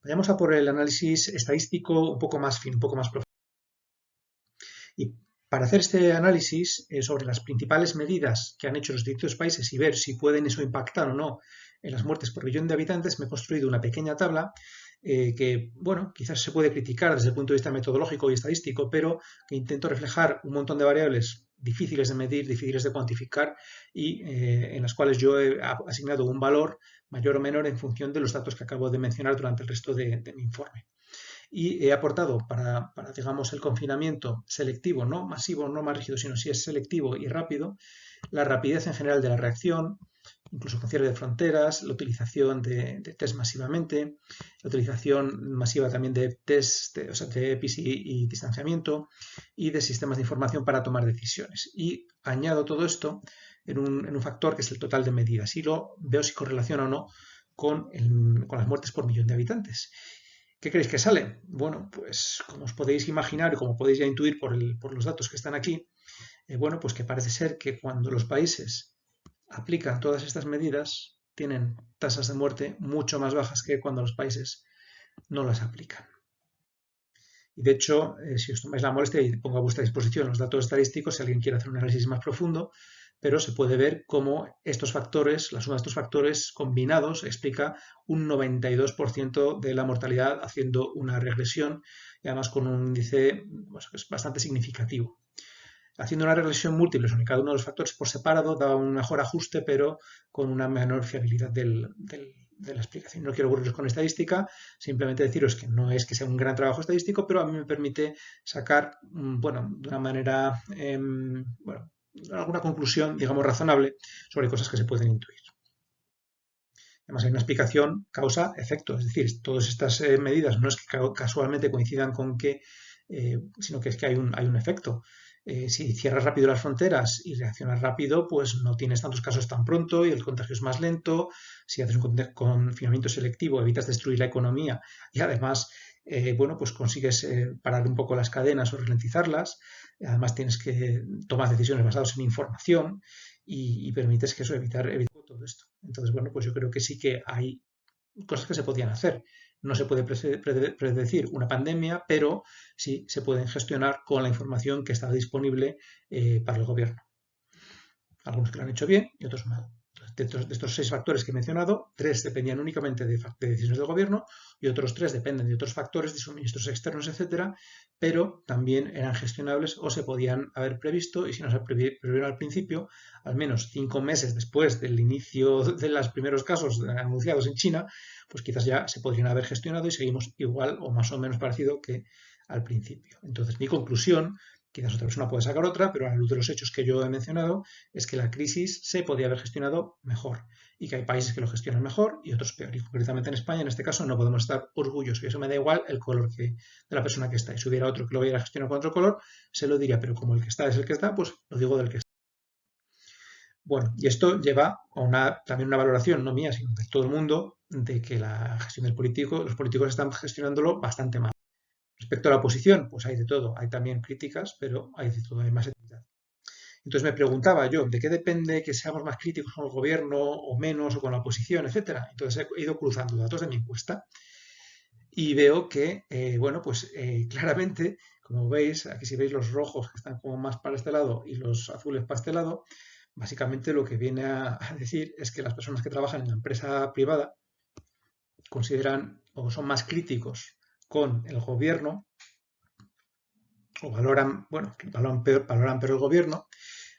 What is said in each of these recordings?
Vayamos a por el análisis estadístico un poco más fino, un poco más profundo. Y para hacer este análisis sobre las principales medidas que han hecho los distintos países y ver si pueden eso impactar o no en las muertes por millón de habitantes, me he construido una pequeña tabla que, bueno, quizás se puede criticar desde el punto de vista metodológico y estadístico, pero que intento reflejar un montón de variables difíciles de medir, difíciles de cuantificar y en las cuales yo he asignado un valor mayor o menor en función de los datos que acabo de mencionar durante el resto de mi informe. Y he aportado para, digamos, el confinamiento selectivo, no masivo, no más rígido, sino si es selectivo y rápido, la rapidez en general de la reacción, incluso con cierre de fronteras, la utilización de test masivamente, la utilización masiva también de test, o sea, de EPIs y distanciamiento y de sistemas de información para tomar decisiones. Y añado todo esto en un factor que es el total de medidas y lo veo si correlaciona o no con las muertes por millón de habitantes. ¿Qué creéis que sale? Bueno, pues como os podéis imaginar y como podéis ya intuir por los datos que están aquí, bueno, pues que parece ser que cuando los países aplican todas estas medidas, tienen tasas de muerte mucho más bajas que cuando los países no las aplican. Y de hecho, si os tomáis la molestia y pongo a vuestra disposición los datos estadísticos, si alguien quiere hacer un análisis más profundo, pero se puede ver cómo estos factores, la suma de estos factores combinados explica un 92% de la mortalidad haciendo una regresión y además con un índice pues, que es bastante significativo. Haciendo una regresión múltiple sobre cada uno de los factores por separado da un mejor ajuste, pero con una menor fiabilidad de la explicación. No quiero aburriros con estadística, simplemente deciros que no es que sea un gran trabajo estadístico, pero a mí me permite sacar, bueno, de una manera, bueno, alguna conclusión, digamos, razonable sobre cosas que se pueden intuir. Además, hay una explicación causa-efecto, es decir, todas estas medidas no es que casualmente coincidan con que, sino que es que hay un efecto. Si cierras rápido las fronteras y reaccionas rápido, pues no tienes tantos casos tan pronto y el contagio es más lento. Si haces un confinamiento selectivo, evitas destruir la economía y además, bueno, pues consigues parar un poco las cadenas o ralentizarlas. Además, tienes que tomar decisiones basadas en información y permites que eso evitar todo esto. Entonces, bueno, pues yo creo que sí que hay cosas que se podían hacer. No se puede predecir una pandemia, pero sí se pueden gestionar con la información que está disponible para el gobierno. Algunos que lo han hecho bien y otros mal. De estos 6 factores que he mencionado, 3 dependían únicamente de decisiones del gobierno y otros 3 dependen de otros factores, de suministros externos, etcétera, pero también eran gestionables o se podían haber previsto y si no se previeron al principio, al menos 5 meses después del inicio de los primeros casos anunciados en China, pues quizás ya se podrían haber gestionado y seguimos igual o más o menos parecido que al principio. Entonces, mi conclusión, quizás otra persona puede sacar otra, pero a la luz de los hechos que yo he mencionado, es que la crisis se podía haber gestionado mejor y que hay países que lo gestionan mejor y otros peor. Y concretamente en España, en este caso, no podemos estar orgullosos. Y eso me da igual el color de la persona que está. Y si hubiera otro que lo hubiera gestionado con otro color, se lo diría, pero como el que está es el que está, pues lo digo del que está. Bueno, y esto lleva a también una valoración, no mía, sino de todo el mundo, de que la gestión del político, los políticos están gestionándolo bastante mal. Respecto a la oposición, pues hay de todo. Hay también críticas, pero hay de todo, hay más equidad. Entonces me preguntaba yo, ¿de qué depende que seamos más críticos con el gobierno o menos o con la oposición, etcétera? Entonces he ido cruzando datos de mi encuesta y veo que, bueno, pues claramente, como veis, aquí si veis los rojos que están como más para este lado y los azules para este lado, básicamente lo que viene a decir es que las personas que trabajan en la empresa privada consideran o son más críticos con el gobierno o valoran, bueno, valoran peor el gobierno,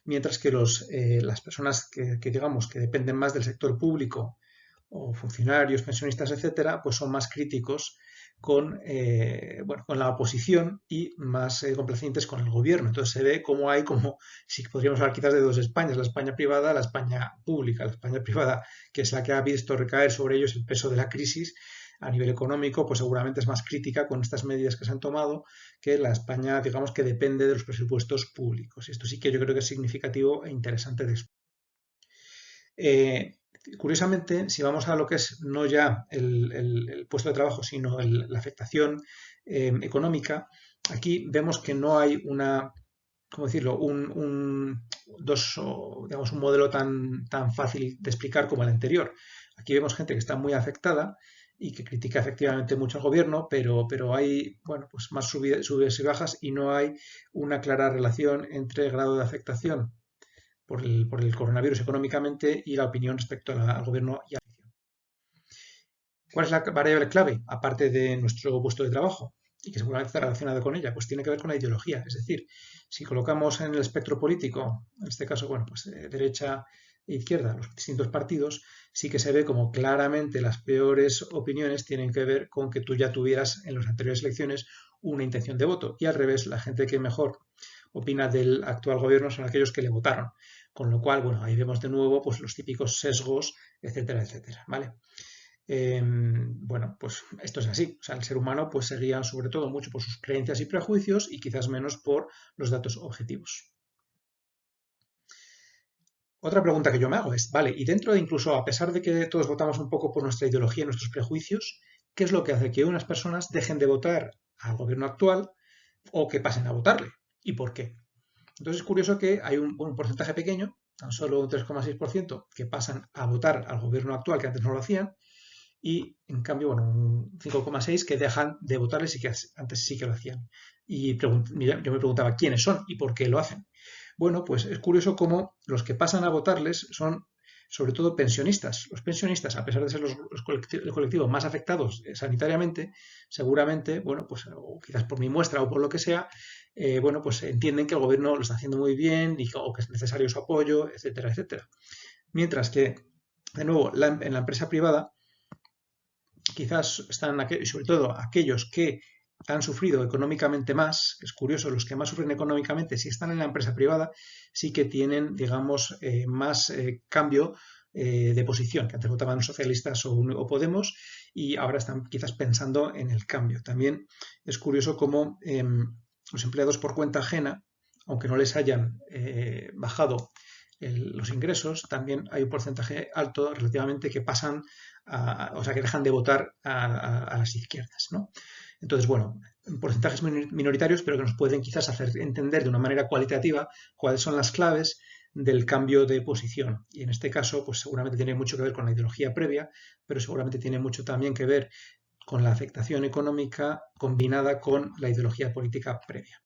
mientras que las personas que digamos que dependen más del sector público o funcionarios, pensionistas, etcétera, pues son más críticos bueno, con la oposición y más complacientes con el gobierno. Entonces se ve cómo hay como, si podríamos hablar quizás de dos Españas, la España privada, la España pública. La España privada, que es la que ha visto recaer sobre ellos el peso de la crisis a nivel económico, pues seguramente es más crítica con estas medidas que se han tomado que la España, digamos, que depende de los presupuestos públicos. Y esto sí que yo creo que es significativo e interesante de esto. Curiosamente, si vamos a lo que es no ya el puesto de trabajo, sino la afectación económica, aquí vemos que no hay ¿cómo decirlo? Digamos, un modelo tan fácil de explicar como el anterior. Aquí vemos gente que está muy afectada y que critica efectivamente mucho al gobierno, pero hay, bueno, pues más subidas y bajas y no hay una clara relación entre el grado de afectación por el coronavirus económicamente y la opinión respecto al gobierno y a la elección. ¿Cuál es la variable clave, aparte de nuestro puesto de trabajo? Y que seguramente está relacionado con ella, pues tiene que ver con la ideología. Es decir, si colocamos en el espectro político, en este caso, bueno, pues derecha e izquierda, los distintos partidos, sí que se ve como claramente las peores opiniones tienen que ver con que tú ya tuvieras en las anteriores elecciones una intención de voto. Y al revés, la gente que mejor opina del actual gobierno son aquellos que le votaron. Con lo cual, bueno, ahí vemos de nuevo pues los típicos sesgos, etcétera, etcétera, ¿vale? Bueno, pues esto es así. O sea, el ser humano pues se guía sobre todo mucho por sus creencias y prejuicios y quizás menos por los datos objetivos. Otra pregunta que yo me hago es, vale, y dentro de incluso a pesar de que todos votamos un poco por nuestra ideología y nuestros prejuicios, ¿qué es lo que hace que unas personas dejen de votar al gobierno actual o que pasen a votarle? ¿Y por qué? Entonces es curioso que hay un porcentaje pequeño, tan solo un 3,6%, que pasan a votar al gobierno actual que antes no lo hacían, y en cambio, bueno, un 5,6 que dejan de votarles y que antes sí que lo hacían. Y yo me preguntaba quiénes son y por qué lo hacen. Bueno, pues es curioso cómo los que pasan a votarles son sobre todo pensionistas. Los pensionistas, a pesar de ser el colectivo más afectados sanitariamente, seguramente, bueno, pues o quizás por mi muestra o por lo que sea, bueno, pues entienden que el gobierno lo está haciendo muy bien o que es necesario su apoyo, etcétera, etcétera. Mientras que, de nuevo, en la empresa privada, quizás están, y sobre todo aquellos que han sufrido económicamente más, es curioso, los que más sufren económicamente, si están en la empresa privada, sí que tienen, digamos, más cambio de posición, que antes votaban socialistas o Podemos y ahora están quizás pensando en el cambio. También es curioso cómo los empleados por cuenta ajena, aunque no les hayan bajado los ingresos, también hay un porcentaje alto relativamente que pasan o sea, que dejan de votar a las izquierdas, ¿no? Entonces, bueno, porcentajes minoritarios, pero que nos pueden quizás hacer entender de una manera cualitativa cuáles son las claves del cambio de posición. Y en este caso, pues seguramente tiene mucho que ver con la ideología previa, pero seguramente tiene mucho también que ver con la afectación económica combinada con la ideología política previa.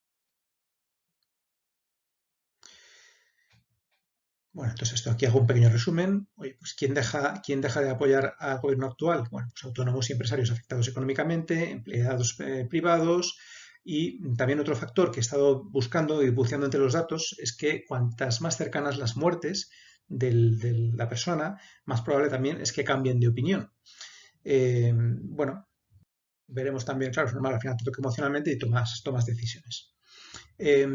Bueno, entonces esto aquí hago un pequeño resumen. Oye, pues quién deja de apoyar al gobierno actual? Bueno, pues autónomos y empresarios afectados económicamente, empleados privados y también otro factor que he estado buscando y buceando entre los datos es que cuantas más cercanas las muertes de la persona, más probable también es que cambien de opinión. Bueno, veremos también, claro, es normal, al final te toca emocionalmente y tomas decisiones. Eh,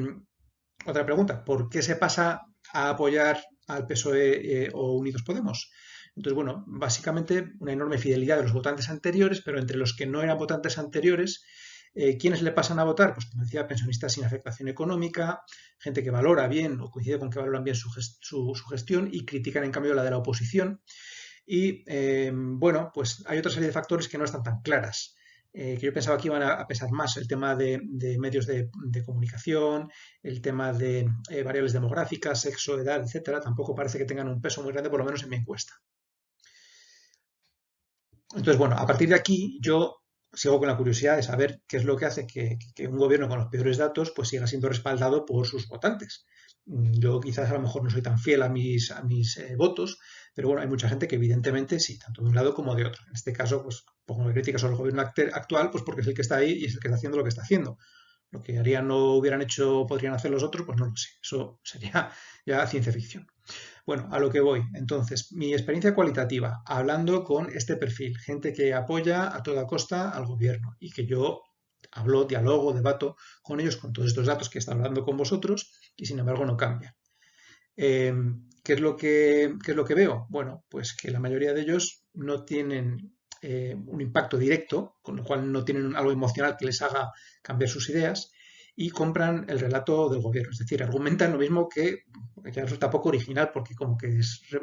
Otra pregunta, ¿por qué se pasa a apoyar al PSOE o Unidos Podemos? Entonces, bueno, básicamente una enorme fidelidad de los votantes anteriores, pero entre los que no eran votantes anteriores, ¿quiénes le pasan a votar? Pues como decía, pensionistas sin afectación económica, gente que valora bien o coincide con que valoran bien su gestión y critican en cambio la de la oposición. Y bueno, pues hay otra serie de factores que no están tan claras. Que yo pensaba que iban a pesar más el tema de medios de comunicación, el tema de variables demográficas, sexo, edad, etcétera, tampoco parece que tengan un peso muy grande, por lo menos en mi encuesta. Entonces, bueno, a partir de aquí yo sigo con la curiosidad de saber qué es lo que hace que un gobierno con los peores datos pues siga siendo respaldado por sus votantes. Yo quizás a lo mejor no soy tan fiel a mis votos, pero bueno, hay mucha gente que evidentemente sí, tanto de un lado como de otro. En este caso, pues pongo críticas sobre el gobierno actual, pues porque es el que está ahí y es el que está haciendo lo que está haciendo. Lo que harían, no hubieran hecho, podrían hacer los otros, pues no lo sé. Eso sería ya ciencia ficción. Bueno, a lo que voy. Entonces, mi experiencia cualitativa, hablando con este perfil, gente que apoya a toda costa al gobierno y que yo hablo, dialogo, debato con ellos con todos estos datos que están hablando con vosotros y sin embargo no cambia. ¿Qué es lo que veo? Bueno, pues que la mayoría de ellos no tienen un impacto directo, con lo cual no tienen algo emocional que les haga cambiar sus ideas y compran el relato del gobierno. Es decir, argumentan lo mismo que ya resulta poco original porque como que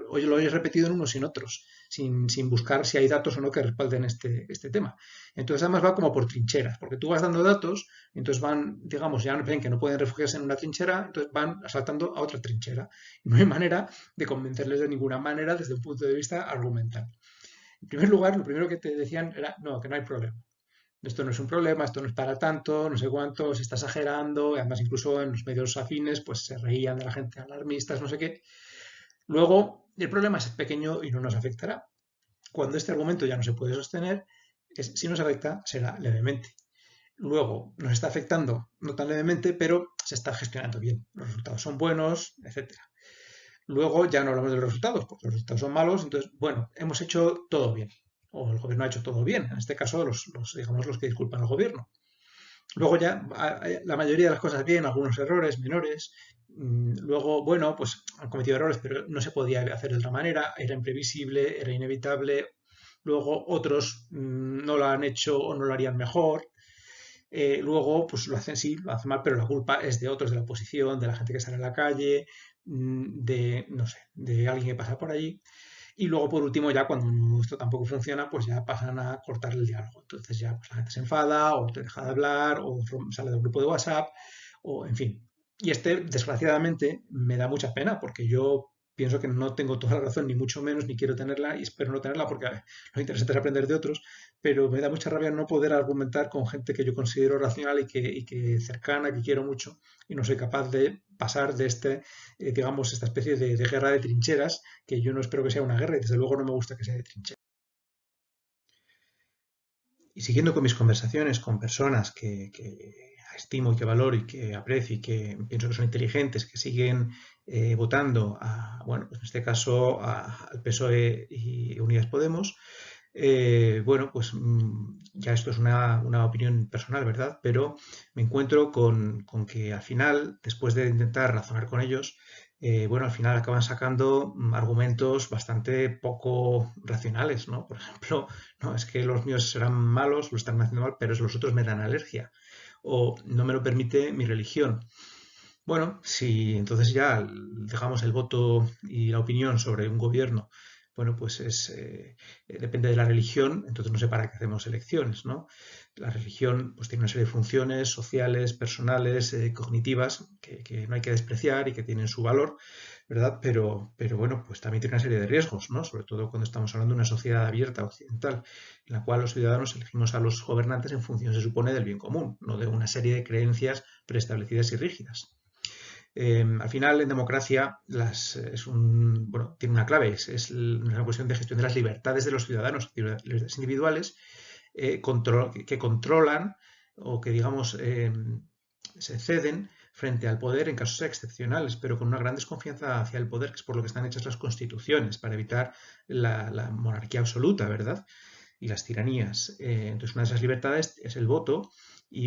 hoy lo hayas repetido en unos y en otros, sin buscar si hay datos o no que respalden este tema. Entonces además va como por trincheras, porque tú vas dando datos, entonces van, digamos, ya ven que no pueden refugiarse en una trinchera, entonces van asaltando a otra trinchera. Y no hay manera de convencerles de ninguna manera desde un punto de vista argumental. En primer lugar, lo primero que te decían era, no, que no hay problema. Esto no es un problema, esto no es para tanto, no sé cuánto, se está exagerando, y además incluso en los medios afines pues se reían de la gente alarmistas, no sé qué. Luego, el problema es pequeño y no nos afectará. Cuando este argumento ya no se puede sostener, si nos afecta, será levemente. Luego, nos está afectando no tan levemente, pero se está gestionando bien. Los resultados son buenos, etcétera. Luego ya no hablamos de los resultados, porque los resultados son malos, entonces, bueno, hemos hecho todo bien. O el gobierno ha hecho todo bien. En este caso, digamos, los que disculpan al gobierno. Luego ya la mayoría de las cosas bien, algunos errores menores. Luego, bueno, pues han cometido errores, pero no se podía hacer de otra manera, era imprevisible, era inevitable. Luego otros no lo han hecho o no lo harían mejor. Luego, pues lo hacen sí, lo hacen mal, pero la culpa es de otros, de la oposición, de la gente que sale en la calle, de, no sé, de alguien que pasa por allí. Y luego, por último, ya cuando esto tampoco funciona, pues ya pasan a cortar el diálogo. Entonces ya pues, la gente se enfada o te deja de hablar o sale del grupo de WhatsApp o, en fin. Y desgraciadamente, me da mucha pena porque yo pienso que no tengo toda la razón, ni mucho menos, ni quiero tenerla y espero no tenerla porque lo interesante es aprender de otros, pero me da mucha rabia no poder argumentar con gente que yo considero racional y que cercana, que quiero mucho, y no soy capaz de pasar de digamos, esta especie de guerra de trincheras, que yo no espero que sea una guerra y desde luego no me gusta que sea de trincheras. Y siguiendo con mis conversaciones con personas que estimo y que valoro y que aprecio y que pienso que son inteligentes, que siguen votando bueno, pues en este caso al PSOE y Unidas Podemos, bueno, pues ya esto es una opinión personal, ¿verdad? Pero me encuentro con que al final, después de intentar razonar con ellos, bueno, al final acaban sacando argumentos bastante poco racionales, ¿no? Por ejemplo, no, es que los míos serán malos, lo están haciendo mal, pero los otros me dan alergia. O no me lo permite mi religión. Bueno, si entonces ya dejamos el voto y la opinión sobre un gobierno, bueno, pues depende de la religión, entonces no sé para qué hacemos elecciones, ¿no? La religión pues tiene una serie de funciones sociales, personales, cognitivas, que no hay que despreciar y que tienen su valor, ¿verdad? Pero bueno, pues también tiene una serie de riesgos, ¿no? Sobre todo cuando estamos hablando de una sociedad abierta occidental, en la cual los ciudadanos elegimos a los gobernantes en función, se supone, del bien común, no de una serie de creencias preestablecidas y rígidas. Al final, en democracia, bueno, tiene una clave, es una cuestión de gestión de las libertades de los ciudadanos, libertades individuales, que controlan o que, digamos, se ceden frente al poder en casos excepcionales, pero con una gran desconfianza hacia el poder, que es por lo que están hechas las constituciones, para evitar la monarquía absoluta, ¿verdad? Y las tiranías. Entonces, una de esas libertades es el voto,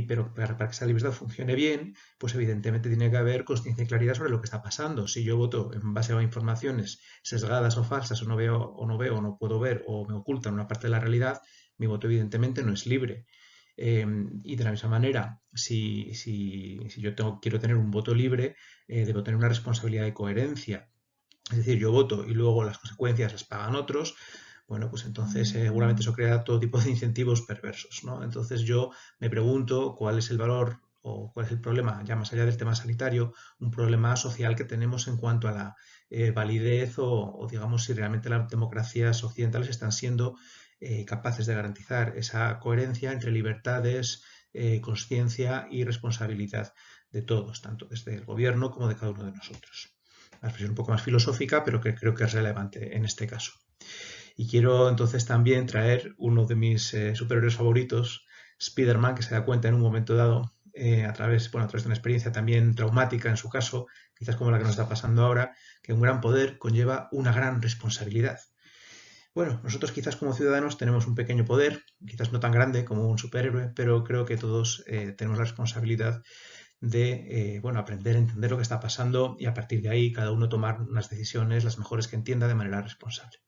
pero para que esa libertad funcione bien, pues evidentemente tiene que haber conciencia y claridad sobre lo que está pasando. Si yo voto en base a informaciones sesgadas o falsas, o no puedo ver, o me ocultan una parte de la realidad, mi voto evidentemente no es libre. Y de la misma manera, si yo quiero tener un voto libre, debo tener una responsabilidad de coherencia. Es decir, yo voto y luego las consecuencias las pagan otros, bueno, pues entonces seguramente eso crea todo tipo de incentivos perversos, ¿no? Entonces yo me pregunto cuál es el valor o cuál es el problema, ya más allá del tema sanitario, un problema social que tenemos en cuanto a la validez o, digamos si realmente las democracias occidentales están siendo capaces de garantizar esa coherencia entre libertades, conciencia y responsabilidad de todos, tanto desde el gobierno como de cada uno de nosotros. Una expresión un poco más filosófica, pero que creo que es relevante en este caso. Y quiero entonces también traer uno de mis superhéroes favoritos, Spider-Man, que se da cuenta en un momento dado, a través de una experiencia también traumática en su caso, quizás como la que nos está pasando ahora, que un gran poder conlleva una gran responsabilidad. Bueno, nosotros quizás como ciudadanos tenemos un pequeño poder, quizás no tan grande como un superhéroe, pero creo que todos tenemos la responsabilidad de bueno, aprender a entender lo que está pasando y a partir de ahí cada uno tomar unas decisiones las mejores que entienda de manera responsable.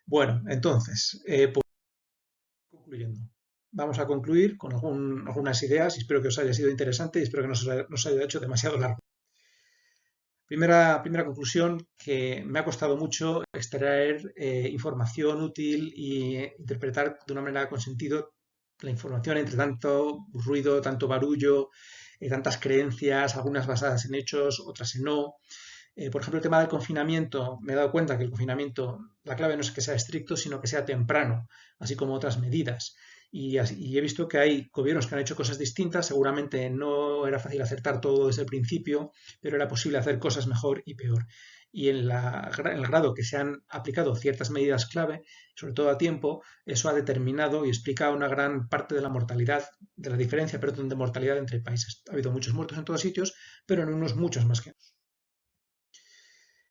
Bueno, entonces, pues concluyendo. Vamos a concluir con algunas ideas y espero que os haya sido interesante y espero que no os haya hecho demasiado largo. Primera conclusión, que me ha costado mucho extraer información útil e interpretar de una manera con sentido la información entre tanto ruido, tanto barullo, tantas creencias, algunas basadas en hechos, otras en no. Por ejemplo, el tema del confinamiento, me he dado cuenta que el confinamiento, la clave no es que sea estricto, sino que sea temprano, así como otras medidas. Y he visto que hay gobiernos que han hecho cosas distintas, seguramente no era fácil acertar todo desde el principio, pero era posible hacer cosas mejor y peor. Y en el grado que se han aplicado ciertas medidas clave, sobre todo a tiempo, eso ha determinado y explica una gran parte de la mortalidad, de la diferencia, perdón, de mortalidad entre países. Ha habido muchos muertos en todos sitios, pero en unos muchos más que en otros.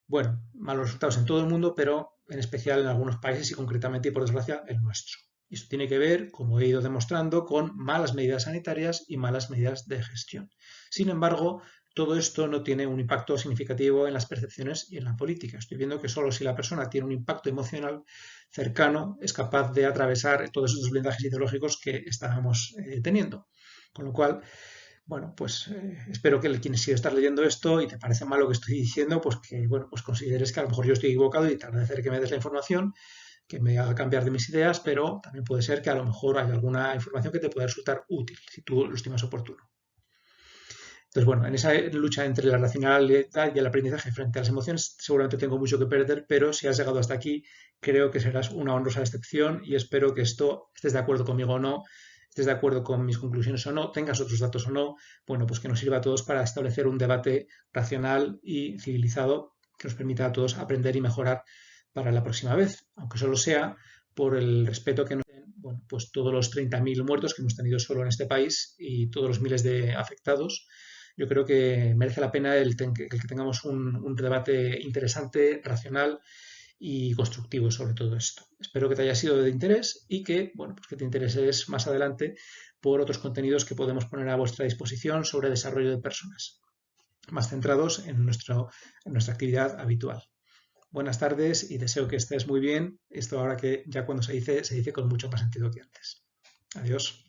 Bueno, malos resultados en todo el mundo, pero en especial en algunos países y concretamente y por desgracia el nuestro. Y esto tiene que ver, como he ido demostrando, con malas medidas sanitarias y malas medidas de gestión. Sin embargo, todo esto no tiene un impacto significativo en las percepciones y en la política. Estoy viendo que solo si la persona tiene un impacto emocional cercano es capaz de atravesar todos esos blindajes ideológicos que estábamos teniendo. Con lo cual, bueno, pues espero que quien siga estar leyendo esto y te parece mal lo que estoy diciendo, pues que bueno, pues consideres que a lo mejor yo estoy equivocado y te agradeceré que me des la información, que me haga cambiar de mis ideas, pero también puede ser que a lo mejor hay alguna información que te pueda resultar útil si tú lo estimas oportuno. Entonces, bueno, en esa lucha entre la racionalidad y el aprendizaje frente a las emociones, seguramente tengo mucho que perder, pero si has llegado hasta aquí, creo que serás una honrosa excepción y espero que esto estés de acuerdo conmigo o no, estés de acuerdo con mis conclusiones o no, tengas otros datos o no, bueno, pues que nos sirva a todos para establecer un debate racional y civilizado que nos permita a todos aprender y mejorar para la próxima vez, aunque solo sea por el respeto que nos den, bueno, pues todos los 30.000 muertos que hemos tenido solo en este país y todos los miles de afectados. Yo creo que merece la pena el que tengamos un debate interesante, racional y constructivo sobre todo esto. Espero que te haya sido de interés y que, bueno, pues que te intereses más adelante por otros contenidos que podemos poner a vuestra disposición sobre desarrollo de personas, más centrados en nuestra actividad habitual. Buenas tardes y deseo que estés muy bien. Esto ahora que ya cuando se dice con mucho más sentido que antes. Adiós.